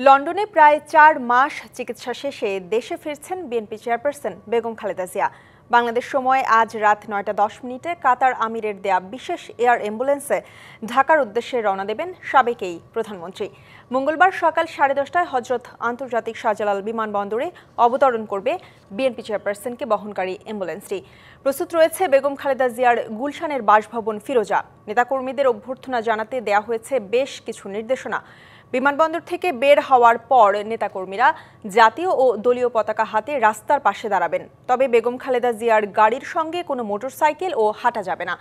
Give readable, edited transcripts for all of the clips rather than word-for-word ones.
লন্ডনে প্রায় ৪ মাস চিকিৎসা শেষে দেশে ফিরছেন বিএনপি চেয়ারপারসন বেগম খালেদা জিয়া। বাংলাদেশ সময় আজ রাত ৯টা ১০ কাতার আমিরের দেয়া বিশেষ এয়ার অ্যাম্বুলেন্সে ঢাকার উদ্দেশ্যে রওনা দেবেন সাবেক এই প্রধানমন্ত্রী। মঙ্গলবার সকাল 10:30টায় হজরত আন্তর্জাতিক শাহজালাল বিমানবন্দরে অবতরণ করবে বিএনপি চেয়ারপারসনকে বহনকারী অ্যাম্বুলেন্সটি। প্রস্তুত রয়েছে বেগম খালেদা জিয়ার গুলশানের বাসভবন ফিরোজা। নেতাকর্মীদের অভ্যর্থনা জানাতে দেয়া হয়েছে বেশ কিছু নির্দেশনা। বিমানবন্দর থেকে বের হওয়ার পর নেতাকর্মীরা জাতীয় ও দলীয় পতাকা হাতে রাস্তার পাশে দাঁড়াবেন। তবে বেগম খালেদা জিয়ার গাড়ির সঙ্গে কোনো মোটরসাইকেল ও হাঁটা যাবে না।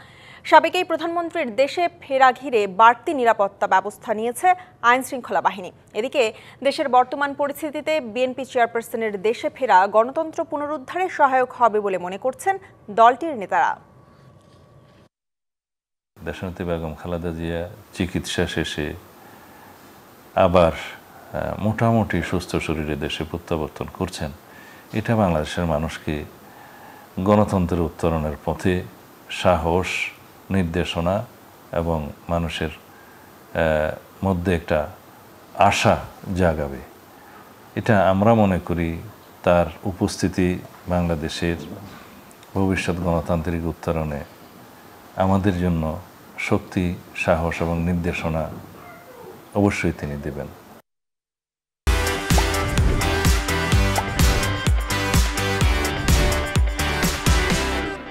সাবেক এই প্রধানমন্ত্রীর দেশে ফেরা ঘিরে বাড়তি নিরাপত্তা ব্যবস্থা নিয়েছে আইনশৃঙ্খলা বাহিনী। এদিকে দেশের বর্তমান পরিস্থিতিতে বিএনপি চেয়ারপারসনের দেশে ফেরা গণতন্ত্র পুনরুদ্ধারে সহায়ক হবে বলে মনে করছেন দলটির নেতারা। দেশনেত্রী বেগম খালেদা জিয়া চিকিৎসা শেষে আবার মোটামুটি সুস্থ শরীরে দেশে প্রত্যাবর্তন করছেন। এটা বাংলাদেশের মানুষকে গণতন্ত্রের উত্তরণের পথে সাহস, নির্দেশনা এবং মানুষের মধ্যে একটা আশা জাগাবে। এটা আমরা মনে করি তার উপস্থিতি বাংলাদেশের ভবিষ্যৎ গণতান্ত্রিক উত্তরণে আমাদের জন্য শক্তি, সাহস এবং নির্দেশনা অবশ্যই তিনি দেবেন।